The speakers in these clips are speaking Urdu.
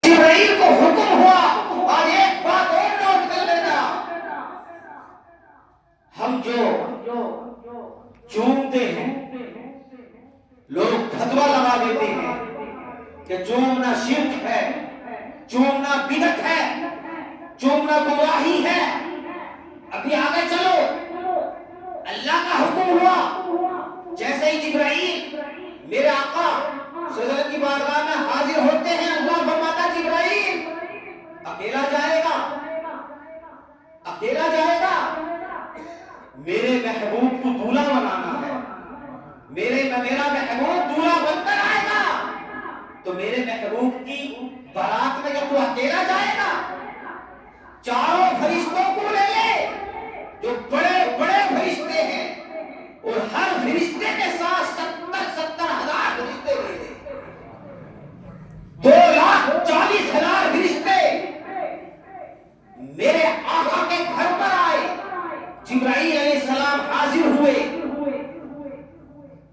جبرائیل کو حکم ہوا. اور ایک بات اور نوٹ کر لینا، ہم جو چومتے ہیں، لوگ فتویٰ لگا دیتے ہیں کہ چومنا شرک ہے، چومنا بدعت ہے، چومنا گمراہی ہے. ابھی آگے چلو، اللہ کا حکم ہوا، جیسے ہی جبرائیل میرے آقا صلی اللہ علیہ وسلم کی بارگاہ میں حاضر ہوتے ہیں، اللہ فرماتا جبرائیل اکیلا جائے گا، اکیلا جائے گا، میرے محبوب کو دولہا بنانا ہے، میرا محبوب دولہا بن کر آئے گا. تو میرے محبوب کی بارات میں جب تو اکیلا جائے گا، چاروں فرشتوں کو لے لے جو بڑے بڑے فرشتے ہیں، اور ہر فرشتے کے ساتھ 70,000 فرشتے لے لے، 2,40,000 فرشتے میرے آقا کے گھر پر آئے. جبرائیل علیہ السلام حاضر ہوئے،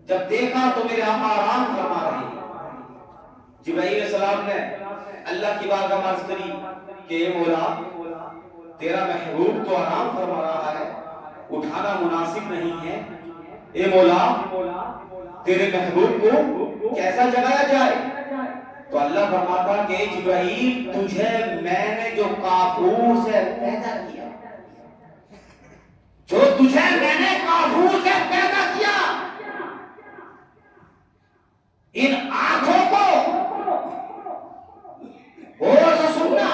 جب دیکھا تو میرے آقا آرام فرما رہے ہیں. جبرائیل علیہ السلام نے اللہ کی بارگاہ میں عرض کری کہ اے مولا، تیرا محبوب تو آرام فرما رہا ہے، اٹھانا مناسب نہیں ہے. اے مولا، تیرے محبوب کو کیسا جگایا جائے؟ تو اللہ فرماتا کہ اے جبرائیل، تجھے میں نے جو کافور سے پیدا کیا، جو تجھے میں نے کافور سے پیدا کیا، ان آنکھوں کو غور سے سننا،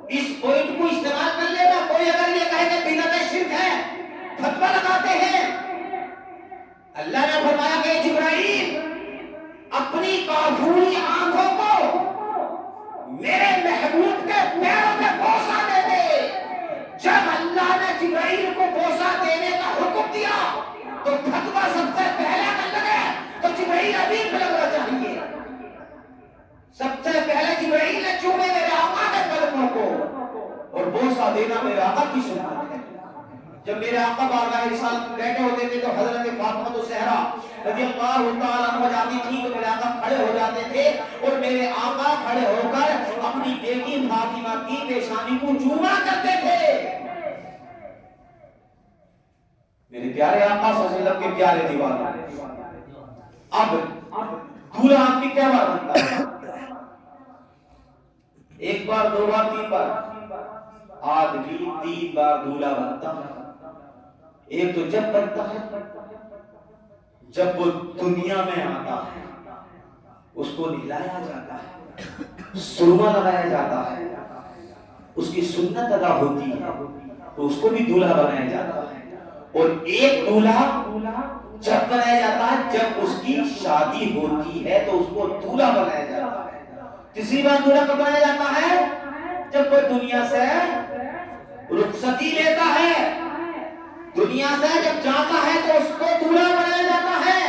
اس پوائنٹ کو استعمال کر لینا. کوئی اگر یہ کہے کہ بدعت شرک ہے، فتویٰ لگاتے ہیں، اللہ نے فرمایا کہ جبرائیل اپنی کافوری آنکھوں کو میرے محبوب کے پیروں میں بوسہ دے دے. جب اللہ نے جبرائیل کو بوسہ دینے کا حکم دیا تو فتویٰ سب سے پہلے نہ لگے تو جبرائیل ابھی پہ لگنا چاہیے. سب سے پہلے جبرائیل نے چومے میرے آقا کے قدموں کو، اور بوسہ دینا میرے آقا کی سنت ہے. جب میرے آقا بارگاہ رسالت میں بیٹھے ہوتے تھے تو حضرت فاطمہ الزہرا رضی اللہ تعالیٰ عنہ جاتی تھی تو میرے آقا کھڑے ہو جاتے تھے، اور میرے آقا کھڑے ہو کر اپنی بیٹی فاطمہ کی پیشانی کو چوما کرتے تھے. میرے پیارے آقا صلی اللہ علیہ وسلم کے پیارے دیوانے. اب دولہا آدمی کیا بار بنتا ہے؟ ایک بار، دو بار، تین بار؟ آدمی 3 بار دولہا بنتا ہے. ایک تو جب بنتا ہے جب وہ دنیا میں آتا ہے، اس کو نہلایا جاتا ہے، سرما لگایا جاتا ہے، اس کی سنت ادا ہوتی ہے تو اس کو بھی دولہا بنایا جاتا ہے. اور ایک دولہا جب بنایا جاتا ہے جب اس کی شادی ہوتی ہے تو اس کو دولہا بنایا جاتا ہے. تیسری بار دولہا کب بنایا جاتا ہے؟ جب وہ دنیا سے رخصتی لیتا ہے، دنیا سے جب جاتا ہے تو اس کو دولہا بنایا جاتا ہے.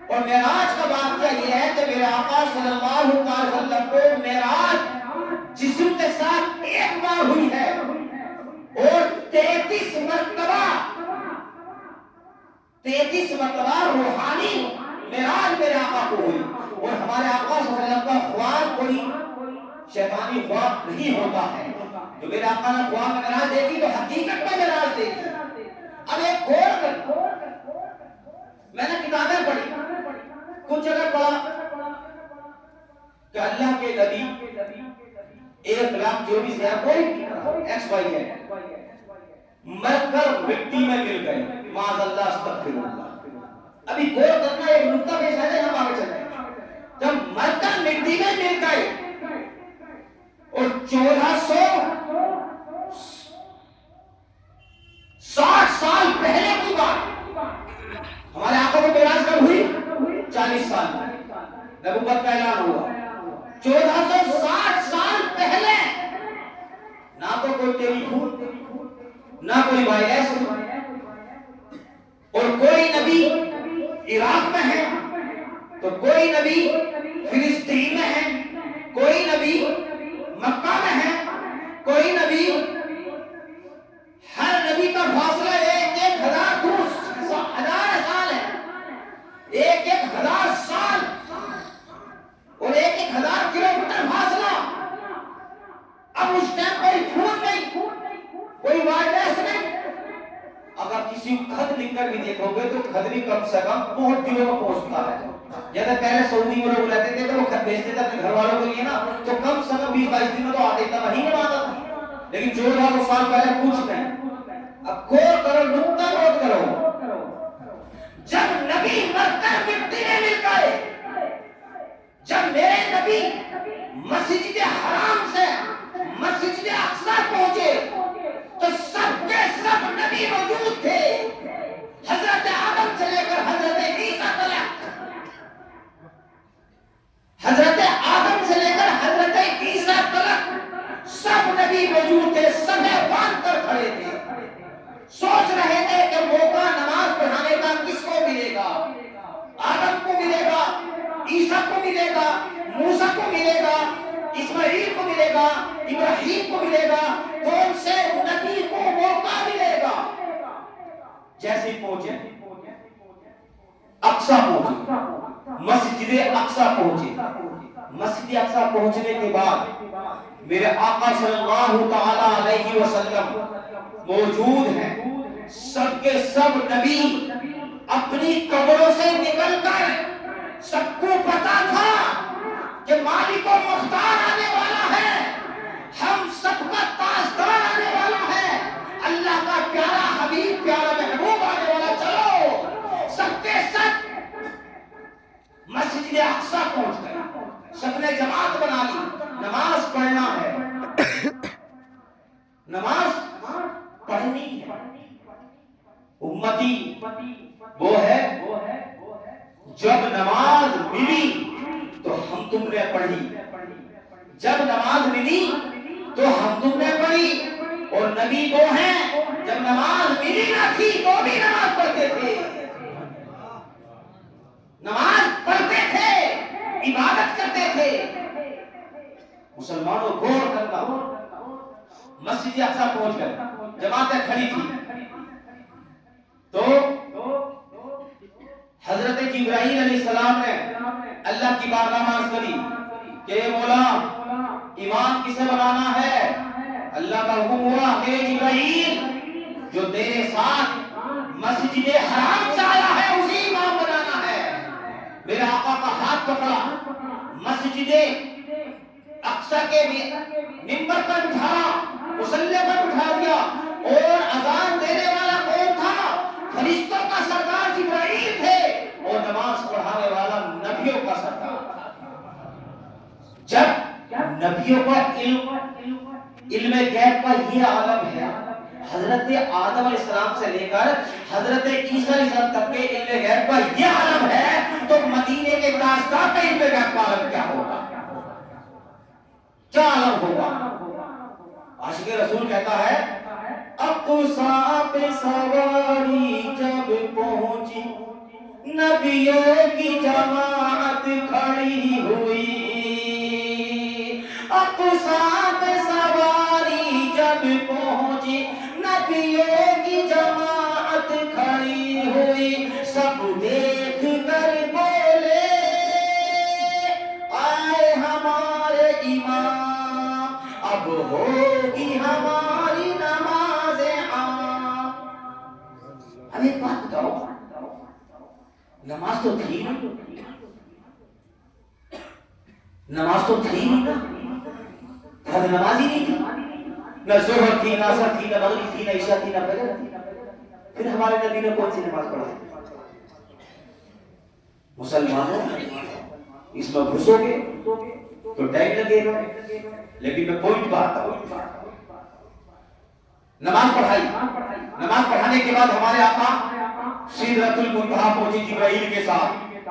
اور معراج کا واقعہ یہ ہے کہ میرے آقا صلی اللہ علیہ وسلم کو معراج جسم کے ساتھ ایک بار ہوئی ہے، اور 33 مرتبہ روحانی معراج میرے آقا کو ہوئی. اور ہمارے آقا صلی اللہ علیہ وسلم کا خواب کوئی شیطانی خواب نہیں ہوتا ہے. جو میرے آقا نے خواب میں معراج دیکھی تو حقیقت میں معراج دیکھی. اب ایک غور کر، میں نے کتابیں پڑھی، کچھ جگہ پڑھا کہ اللہ کے نبی 1,24,000 کوئی ایکس وائی ہے مر کر مٹی میں مل گئے، معاذ اللہ استغفر اللہ. ابھی غور کرنا، ایک نقطہ پیش ہے، ہم آگے چلیں. جب مر کر مٹی میں مل گئے اور 1460 سال پہلے کی بات، ہمارے آقا کو معراج کب ہوئی؟ 40 سال میں نبوت کا اعلان ہوا. 1460 سال پہلے نہ تو کوئی ٹیلی فون، نہ کوئی وائرس، اور کوئی نبی عراق میں ہے تو کوئی نبی فلسطین میں ہے، کوئی نبی مکہ میں ہے، کوئی نبی، ہر نبی کا فاصلہ 1,000 سال ہے، 1,000 سال اور 1,000 کلومیٹر فاصلہ. کسی کو خط لکھ کر بھی دیکھو گے تو خط بھی کم سے کم بہت دنوں میں پہنچتا ہے. جیسے پہلے سعودی میں لوگ رہتے تھے تو وہ خط بھیجتے تھے اپنے گھر والوں کے لیے نا, تو کم سے کم 20-22 دن میں تو آتے تھا, مہینے میں آتا تھا. لیکن 4000 سال پہلے کچھ نہیں. اب غور کرو, نقطہ نوٹ کرو, جب نبی مر کر مٹی میں مل گئے, جب میرے نبی مسجد حرام سے مسجد اقصی پہنچے تو سب کے سب نبی موجود تھے, حضرت آدم سے لے کر حضرت عیسیٰ تک, حضرت آدم سے لے کر حضرت عیسیٰ تک سب نبی موجود تھے, سب باندھ کر کھڑے تھے, سوچ رہے تھے کہ موقع نماز پڑھانے کا کس کو ملے گا, آدم کو ملے گا, عیسیٰ کو ملے گا, موسیٰ کو ملے گا, اسماعیل کو ملے گا, ابراہیم کو ملے گا, کون سے نبی کو موقع ملے گا. جیسے پہنچے اقصی پہنچے, مسجد اقصی پہنچے. مسجد اقصی پہنچنے کے بعد میرے آقا صلی اللہ تعالی علیہ وسلم موجود ہیں. سب کے سب نبی اپنی قبروں سے نکل کر, سب کو پتا تھا کہ مالک و مختار آنے والا ہے, ہم سب کا تاجدار آنے والا ہے, اللہ کا پیارا حبیب پیارا محبوب آنے والا. چلو سب کے سب مسجد اقصی پہنچ گئے, سب نے جماعت بنا لی, نماز پڑھنا ہے, نماز پڑھنی ہے. امتی وہ ہے جب نماز ملی تو ہم تم نے پڑھی, جب نماز ملی تو ہم تم نے پڑھی. اور نبی وہ ہیں جب نماز ملی نہ تھی تو بھی نماز پڑھتے تھے, نماز پڑھتے تھے, عبادت کرتے تھے. مسلمانوں غور کرنا, مسجد اقصی پہنچ گئے, جماعتیں کھڑی تھی, تو حضرت جبرائیل علیہ السلام نے اللہ کی بارگاہ میں عرض کری کہ اے مولا امام کسے بنانا ہے. اللہ کا حکم ہوا کہ جبرائیل جو تیرے ساتھ مسجد حرام سے آیا ہے اسی امام بنانا ہے. میرے آقا کا ہاتھ پکڑا, مسجد اقصی کے منبر پر بٹھایا, مصلی پر بٹھا دیا, اور اذان دینے والا کون تھا؟ فرشتوں کا سردار جبرائیل تھے, اور نماز پڑھانے والا نبیوں کا سردار تھا. جب نبیوں کا علم غیب کا یہ عالم ہے, حضرت آدم علیہ السلام سے لے کر حضرت عیسیٰ علیہ السلام تک کے علم غیب کا یہ عالم ہے, تو مدینے کے تاجدار کا علم غیب کا عالم کیا ہوگا, کیا عالم ہوگا. عاشق رسول کہتا ہے اقصی پہ سواری جب پہنچی نبیوں کی جماعت کھڑی ہوئی, اقصی پہ سواری جب پہنچی نبیوں کی جماعت کھڑی ہوئی. سب دیکھ کر بولے آئے ہمارے امام, اب ہوگی ہماری نماز عام. اب ایک بات بتاؤ, نماز تو تھی نا, نماز تو تھی نا, نماز ہی نہیں تھی, نہ ظہر تھی, نہ عصر تھی, نہ مغرب تھی, نہ عشاء تھی, نہ فجر تھی. پھر ہمارے نبی نے کون سی نماز پڑھائی؟ مسلمانوں اس میں گھسو گے تو ٹائم لگے گا, لیکن میں پوائنٹ پہ آتا ہوں. نماز پڑھائی, نماز پڑھانے کے بعد ہمارے آقا سدرۃ المنتہا پہنچے جبرائیل کے ساتھ.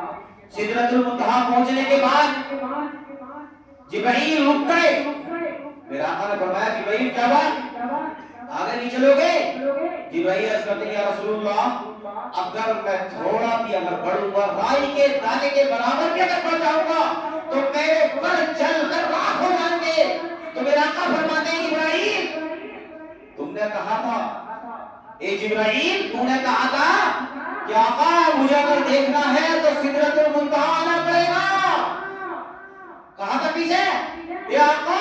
سدرۃ المنتہا پہنچنے کے بعد جبرائیل رک گئے. میرے آقا نے فرمایا جبرائیل کیا بات, آگے نہیں چلو گے؟ جبرائیل عرض کرتے ہیں یا رسول اللہ, اگر میں تھوڑا بھی اگر بڑھوں گا, رائی کے دانے کے برابر بھی اگر بڑھ جاؤں گا تو میرے پر جل کر راکھ ہو جائیں گے. تو میرے آقا فرماتے ہیں جبرائیل تم نے کہا تھا, اے جبرائیل تو نے کہا تھا کہ آقا مجھے اگر دیکھنا ہے تو سدرۃ المنتہا آنا پڑے گا. کہا تھا پیچھے اے آقا